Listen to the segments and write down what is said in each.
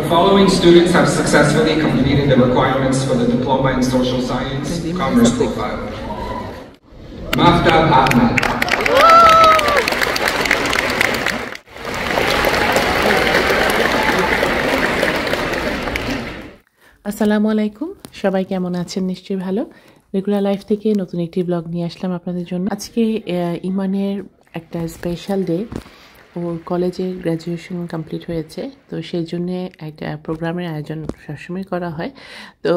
following students have successfully completed the requirements for the Diploma in Social Science Commerce profile. Maftab Ahmed. আসসালামু আলাইকুম, সবাই কেমন আছেন? নিশ্চয়ই ভালো। রেগুলার লাইফ থেকে নতুন একটি ব্লগ নিয়ে আসলাম আপনাদের জন্য। আজকে ইমানের একটা স্পেশাল ডে, ওর কলেজে গ্র্যাজুয়েশন কমপ্লিট হয়েছে, তো সেই জন্যে একটা প্রোগ্রামের আয়োজন সবসময় করা হয়। তো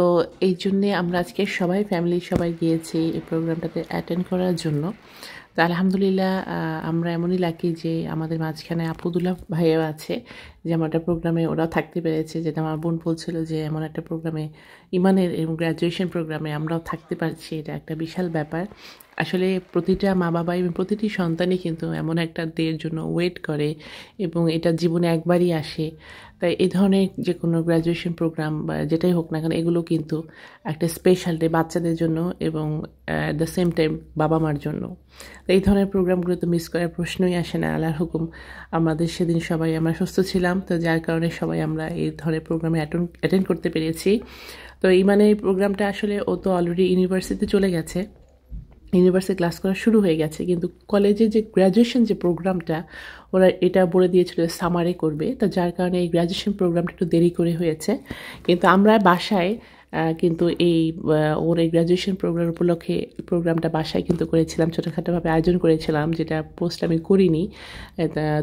এই জন্যে আমরা আজকে সবাই ফ্যামিলি সবাই গিয়েছি এই প্রোগ্রামটাতে অ্যাটেন্ড করার জন্য। তো আলহামদুলিল্লাহ আমরা এমনই লাকি যে আমাদের মাঝখানে আপুদুল্লাহ ভাইও আছে, যে আমার একটা প্রোগ্রামে ওরাও থাকতে পেরেছে। যেটা আমার বোন বলছিল যে এমন একটা প্রোগ্রামে, ইমানের এবং গ্র্যাজুয়েশন প্রোগ্রামে আমরাও থাকতে পারছি, এটা একটা বিশাল ব্যাপার। আসলে প্রতিটা মা বাবা এবং প্রতিটি সন্তানই কিন্তু এমন একটা ডের জন্য ওয়েট করে, এবং এটা জীবনে একবারই আসে। তাই এই ধরনের যে কোনো গ্র্যাজুয়েশন প্রোগ্রাম বা যেটাই হোক না কেন, এগুলো কিন্তু একটা স্পেশাল ডে বাচ্চাদের জন্য এবং অ্যাট দ্য সেম টাইম বাবা মার জন্য। এই ধরনের প্রোগ্রামগুলো তো মিস করার প্রশ্নই আসে না। আল্লাহর হুকুম আমাদের সেদিন সবাই আমরা সুস্থ ছিলাম, তো যার কারণে সবাই আমরা এই ধরনের প্রোগ্রামে অ্যাটেন্ড করতে পেরেছি। তো এই প্রোগ্রামটা আসলে ও তো অলরেডি ইউনিভার্সিটিতে চলে গেছে, ইউনিভার্সিটি ক্লাস করা শুরু হয়ে গেছে, কিন্তু কলেজে যে গ্র্যাজুয়েশন যে প্রোগ্রামটা ওরা এটা বলে দিয়েছিল সামারে করবে, তো যার কারণে এই গ্র্যাজুয়েশন প্রোগ্রামটা একটু দেরি করে হয়েছে। কিন্তু আমরা বাসায় কিন্তু ওর এই গ্র্যাজুয়েশন প্রোগ্রাম উপলক্ষে প্রোগ্রামটা বাসায় কিন্তু করেছিলাম, ছোটোখাটোভাবে আয়োজন করেছিলাম, যেটা পোস্ট আমি করিনি।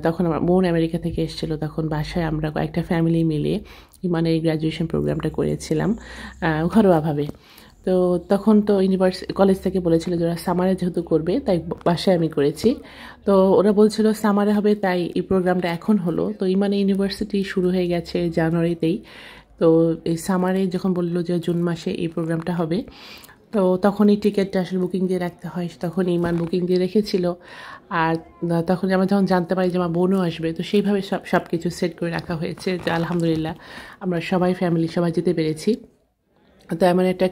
তখন আমার বোন আমেরিকা থেকে এসেছিলো, তখন বাসায় আমরা কয়েকটা ফ্যামিলি মিলে মানে এই গ্র্যাজুয়েশন প্রোগ্রামটা করেছিলাম ঘরোয়াভাবে। তো তখন তো কলেজ থেকে বলেছিল যে ওরা সামারে যেহেতু করবে, তাই বাসায় আমি করেছি। তো ওরা বলছিল সামারে হবে, তাই এই প্রোগ্রামটা এখন হলো। তো ইউনিভার্সিটি শুরু হয়ে গেছে জানুয়ারিতেই। তো এই সামারে যখন বললো যে জুন মাসে এই প্রোগ্রামটা হবে, তো তখনই টিকিটটা আসলে বুকিং দিয়ে রাখতে হয়, তখন ইমান বুকিং দিয়ে রেখেছিল। আর তখন আমরা যখন জানতে পারি যে আমার বোনও আসবে, তো সেইভাবে সব কিছু সেট করে রাখা হয়েছে, যে আলহামদুলিল্লাহ আমরা সবাই ফ্যামিলি সবাই যেতে পেরেছি। তো এমন একটা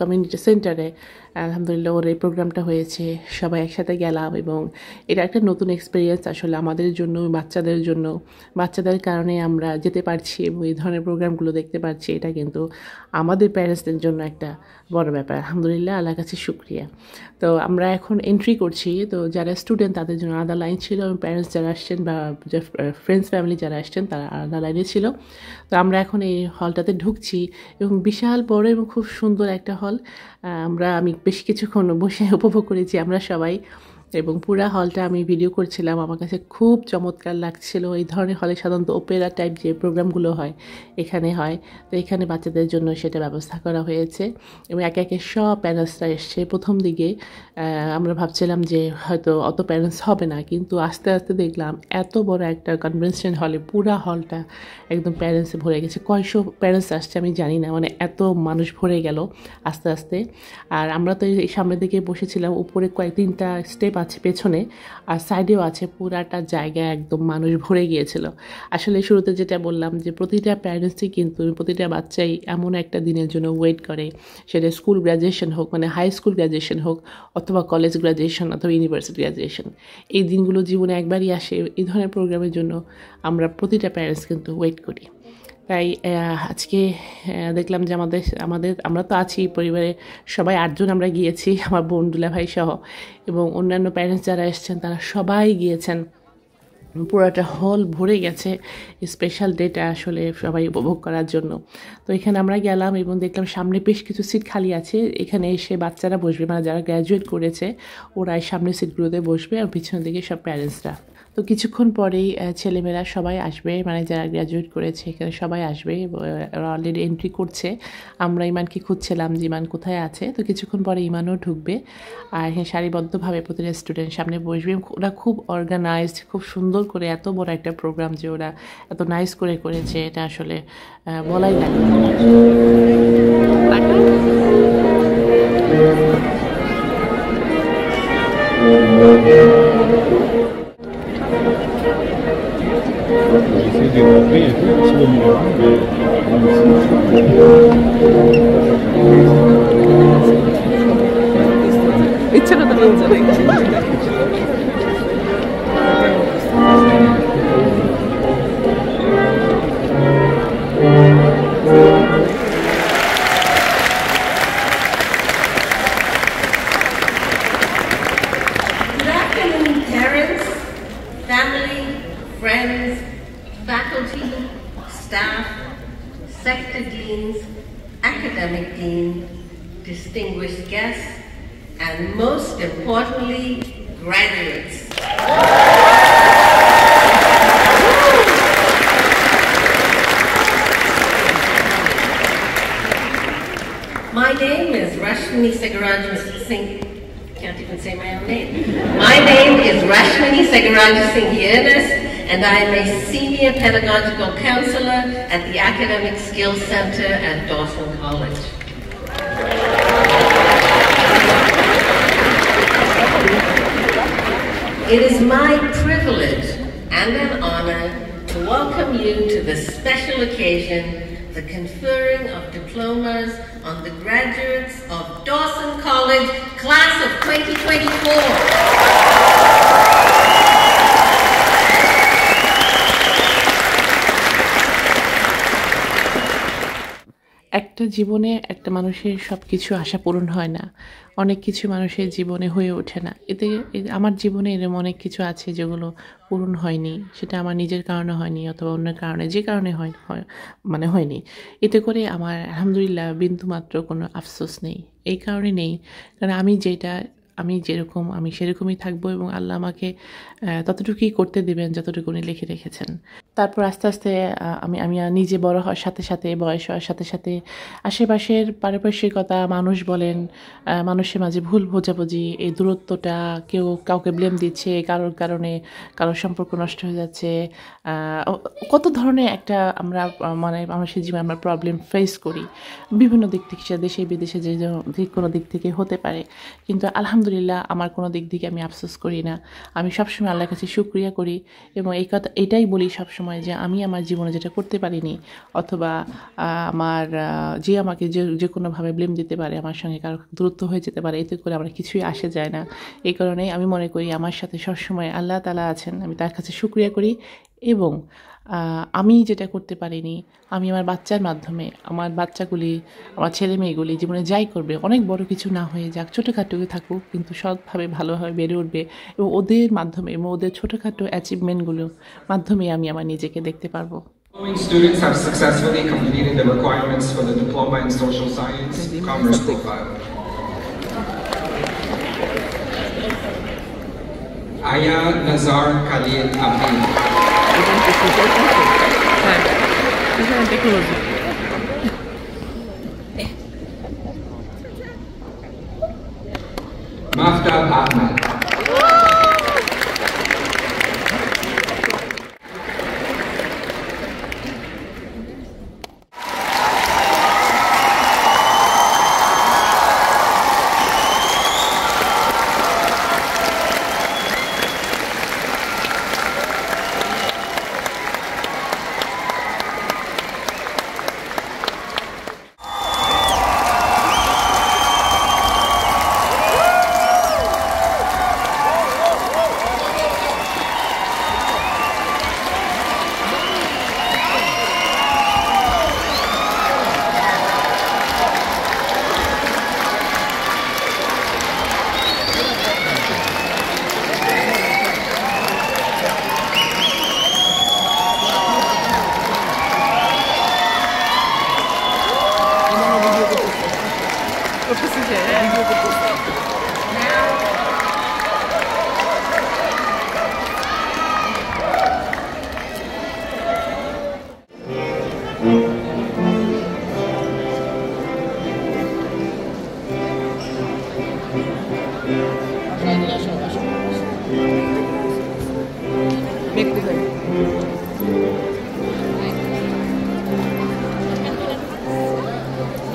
কমিউনিটি সেন্টারে আলহামদুলিল্লাহ ওর এই প্রোগ্রামটা হয়েছে, সবাই একসাথে গেলাম, এবং এটা একটা নতুন এক্সপিরিয়েন্স আসলে আমাদের জন্য, বাচ্চাদের কারণে আমরা যেতে পারছি এবং এই ধরনের প্রোগ্রামগুলো দেখতে পাচ্ছি। এটা কিন্তু আমাদের প্যারেন্টসদের জন্য একটা বড় ব্যাপার। আলহামদুলিল্লাহ, আল্লাহর কাছে শুকরিয়া। তো আমরা এখন এন্ট্রি করছি, তো যারা স্টুডেন্ট তাদের জন্য আলাদা লাইন ছিল, এবং প্যারেন্টস যারা আসছেন বা ফ্রেন্ডস ফ্যামিলি যারা আসছেন তারা আলাদা লাইনে ছিল। তো আমরা এখন এই হলটাতে ঢুকছি, এবং বিশাল বড় এবং খুব সুন্দর একটা হল। আমি বেশ কিছুক্ষণ বসে উপভোগ করেছি আমরা সবাই, এবং পুরা হলটা আমি ভিডিও করছিলাম। আমার কাছে খুব চমৎকার লাগছিল। এই ধরনের হলে সাধারণত ওপেরা টাইপ যে প্রোগ্রামগুলো হয় এখানে হয়, তো এখানে বাচ্চাদের জন্য সেটা ব্যবস্থা করা হয়েছে, এবং একে একে সব প্যারেন্টসরা এসছে। প্রথম দিকে আমরা ভাবছিলাম যে হয়তো অত প্যারেন্টস হবে না, কিন্তু আস্তে আস্তে দেখলাম এত বড় একটা কনভেনশন হলে পুরা হলটা একদম প্যারেন্টসে ভরে গেছে। কয়শো প্যারেন্টস আসছে আমি জানি না, মানে এত মানুষ ভরে গেল আস্তে আস্তে। আর আমরা তো এই সামনের দিকে বসেছিলাম, উপরে তিনটা স্টেপ আছে পেছনে, আর সাইডেও আছে, পুরাটা জায়গা একদম মানুষ ভরে গিয়েছিল। আসলে শুরুতে যেটা বললাম যে প্রতিটা প্যারেন্টসই কিন্তু, প্রতিটা বাচ্চাই এমন একটা দিনের জন্য ওয়েট করে, সেটা স্কুল গ্র্যাজুয়েশন হোক, মানে হাই স্কুল গ্র্যাজুয়েশন হোক, অথবা কলেজ গ্র্যাজুয়েশন, অথবা ইউনিভার্সিটি গ্র্যাজুয়েশন। এই দিনগুলো জীবনে একবারই আসে। এই ধরনের প্রোগ্রামের জন্য আমরা প্রতিটা প্যারেন্টস কিন্তু ওয়েট করি। তাই আজকে দেখলাম যে আমরা তো আছি পরিবারে সবাই 8 জন আমরা গিয়েছি, আমার বোন দুলাভাই সহ, এবং অন্যান্য প্যারেন্টস যারা এসেছেন তারা সবাই গিয়েছেন। পুরোটা হল ভরে গেছে স্পেশাল ডেটা আসলে সবাই উপভোগ করার জন্য। তো এখানে আমরা গেলাম এবং দেখলাম সামনে বেশ কিছু সিট খালি আছে, এখানে এসে বাচ্চারা বসবে, মানে যারা গ্র্যাজুয়েট করেছে ওরা এই সামনের সিটগুলোতে বসবে, আর পিছনের দিকে সব প্যারেন্টসরা। তো কিছুক্ষণ পরেই ছেলেমেয়েরা সবাই আসবে, মানে যারা গ্র্যাজুয়েট করেছে এখানে সবাই আসবে, ওরা অলরেডি এন্ট্রি করছে। আমরা ইমানকে খুঁজছিলাম যে ইমান কোথায় আছে, তো কিছুক্ষণ পরে ইমানও ঢুকবে। আর হ্যাঁ, সারিবদ্ধভাবে প্রতিটা স্টুডেন্ট সামনে বসবে। ওরা খুব অর্গানাইজড, খুব সুন্দর করে, এত বড় একটা প্রোগ্রাম যে ওরা এত নাইস করে করেছে, এটা আসলে বলাই লাগে। ইচ্ছা কথা বলছে staff, sector deans, academic dean, distinguished guests, and most importantly, graduates. My name is Rashmini Segaraj Singh. Can't even say my own name. My name is Rashmini Segaraj Singh Yernes, and I am a senior pedagogical counselor at the Academic Skills Center at Dawson College. It is my privilege and an honor to welcome you to this special occasion, the conferring of diplomas on the graduates of Dawson College, class of 2024. একটা জীবনে একটা মানুষের সব কিছু আশা পূরণ হয় না, অনেক কিছু মানুষের জীবনে হয়ে ওঠে না। এতে আমার জীবনে এরকম অনেক কিছু আছে যেগুলো পূরণ হয়নি, সেটা আমার নিজের কারণে হয়নি অথবা অন্য কারণে, যে কারণে হয়নি। এতে করে আমার আলহামদুলিল্লাহ বিন্দুমাত্র কোনো আফসোস নেই। এই কারণে নেই কারণ আমি যেরকম আমি সেরকমই থাকবো এবং আল্লাহ আমাকে ততটুকুই করতে দিবেন যতটুকু উনি লিখে রেখেছেন। তারপর আস্তে আস্তে আমি নিজে বড় হওয়ার সাথে সাথে, বয়স হওয়ার সাথে সাথে আশেপাশের পারিপার্শ্বিকতা, মানুষ বলেন, মানুষের মাঝে ভুল বোঝাবুঝি, এই দূরত্বটা, কেউ কাউকে ব্লেম দিচ্ছে, কারোর কারণে কারোর সম্পর্ক নষ্ট হয়ে যাচ্ছে, কত ধরনের একটা আমরা মানুষের জীবনে আমরা প্রবলেম ফেস করি বিভিন্ন দিক থেকে, সে দেশে বিদেশে যে কোনো দিক থেকে হতে পারে। কিন্তু আলহামদুলিল্লাহ আমার কোনো দিক থেকে আমি আফসোস করি না। আমি সবসময় আল্লাহর কাছে শুকরিয়া করি এবং এটাই বলি সবসময় যে আমি আমার জীবনে যেটা করতে পারিনি অথবা যে আমাকে যে কোনোভাবে ব্লেম দিতে পারে, আমার সঙ্গে কারো দূরত্ব হয়ে যেতে পারে, এতে করে আমার কিছুই আসে যায় না। এই কারণেই আমি মনে করি আমার সাথে সবসময় আল্লাহ তাআলা আছেন, আমি তার কাছে শুকরিয়া করি। এবং আমি যেটা করতে পারিনি, আমি আমার বাচ্চার মাধ্যমে, আমার বাচ্চাগুলি, আমার ছেলে মেয়েগুলি জীবনে যাই করবে, অনেক বড় কিছু না হয়ে যাক, ছোটোখাটো থাকুক, কিন্তু সৎভাবে ভালোভাবে বেড়ে উঠবে এবং ওদের মাধ্যমে এবং ওদের ছোটোখাটো অ্যাচিভমেন্টগুলোর মাধ্যমে আমি আমার নিজেকে দেখতে পারবো। Following students have successfully completed the requirements for the Diploma in Social Science Commerce Profile. Aya Nazar Khalil Abdi. Maftab Ahmed.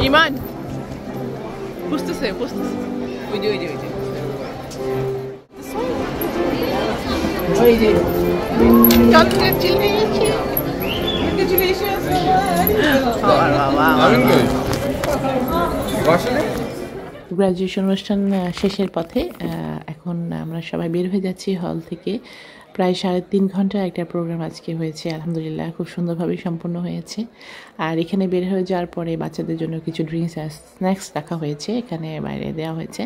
ইমান বুঝতেছে ওই যে গ্র্যাজুয়েশন অনুষ্ঠান শেষের পথে এখন আমরা সবাই বের হয়ে যাচ্ছি হল থেকে। প্রায় 3.5 ঘন্টার একটা প্রোগ্রাম আজকে হয়েছে। আলহামদুলিল্লাহ খুব সুন্দরভাবে সম্পন্ন হয়েছে। আর এখানে বের হয়ে যাওয়ার পরে বাচ্চাদের জন্য কিছু ড্রিঙ্কস আর স্ন্যাক্স রাখা হয়েছে, এখানে বাইরে দেওয়া হয়েছে।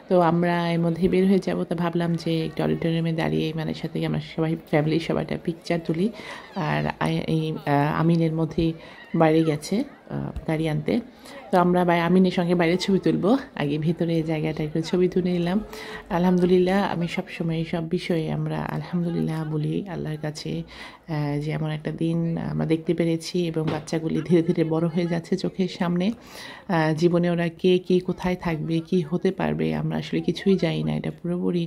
তো আমরা এর মধ্যে বের হয়ে যাব, তো ভাবলাম যে একটু অডিটোরিয়ামে দাঁড়িয়ে ইমানের সাথে আমরা সবাই ফ্যামিলির সবাইটা পিকচার তুলি। আর এই আমিনের মধ্যেই বাইরে গেছে গাড়ি আনতে, তো আমরা আমিনের সঙ্গে বাইরে ছবি তুলবো। আগে ভিতরে এই জায়গাটা একটু ছবি তুলে নিলাম। আলহামদুলিল্লাহ আমি সবসময় সব বিষয়ে আমরা আলহামদুলিল্লাহ বলি আল্লাহর কাছে, যে এমন একটা দিন আমরা দেখতে পেরেছি এবং বাচ্চাগুলি ধীরে ধীরে বড় হয়ে যাচ্ছে চোখের সামনে। জীবনে ওরা কে কী কোথায় থাকবে, কি হতে পারবে আমরা আসলে কিছুই জানি না, এটা পুরোপুরি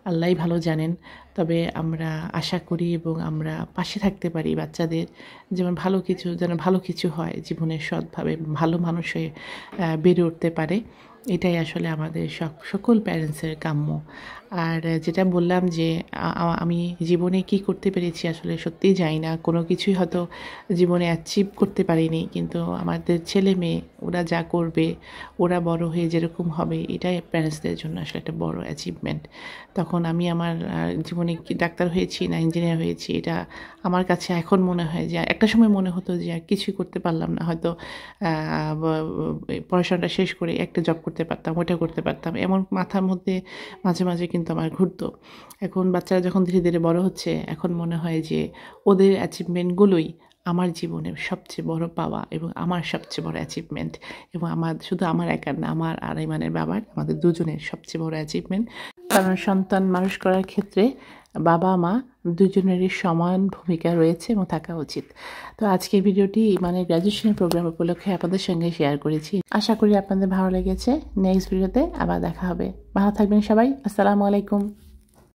আল্লাহই ভালো জানেন। তবে আমরা আশা করি এবং আমরা পাশে থাকতে পারি বাচ্চাদের, যেমন যেন ভালো কিছু হয়, জীবনের সৎভাবে ভালো মানুষ হয়ে বেড়ে উঠতে পারে। এটাই আসলে আমাদের সকল প্যারেন্টসের কাম্য। আর যেটা বললাম যে আমি জীবনে কি করতে পেরেছি আসলে সত্যিই জানি না, কোনো কিছুই হয়তো জীবনে অ্যাচিভ করতে পারিনি, কিন্তু আমাদের ছেলে মেয়ে ওরা যা করবে, ওরা বড় হয়ে যেরকম হবে, এটাই প্যারেন্টসদের জন্য আসলে একটা বড় অ্যাচিভমেন্ট। তখন আমি আমার জীবনে কি ডাক্তার হয়েছি না ইঞ্জিনিয়ার হয়েছি, এটা আমার কাছে এখন মনে হয় যে একটা সময় মনে হতো যে আর কিছুই করতে পারলাম না, হয়তো পড়াশোনাটা শেষ করে একটা জব করতে পারতাম, ওটা করতে পারতাম, এমন মাথার মধ্যে মাঝে মাঝে কিন্তু আমার ঘুরতো। এখন বাচ্চারা যখন ধীরে ধীরে বড় হচ্ছে, এখন মনে হয় যে ওদের অ্যাচিভমেন্টগুলোই আমার জীবনের সবচেয়ে বড় পাওয়া এবং আমার সবচেয়ে বড় অ্যাচিভমেন্ট, এবং শুধু আমার একার না, আমার আর ইমানের বাবার, আমাদের দুজনের সবচেয়ে বড় অ্যাচিভমেন্ট। কারণ সন্তান মানুষ করার ক্ষেত্রে বাবা মা দুজনেরই সমান ভূমিকা রয়েছে এবং থাকা উচিত। তো আজকের ভিডিওটি মানে গ্র্যাজুয়েশনের প্রোগ্রাম উপলক্ষে আপনাদের সঙ্গে শেয়ার করেছি। আশা করি আপনাদের ভালো লেগেছে। নেক্সট ভিডিওতে আবার দেখা হবে। ভালো থাকবেন সবাই। আসসালামু আলাইকুম।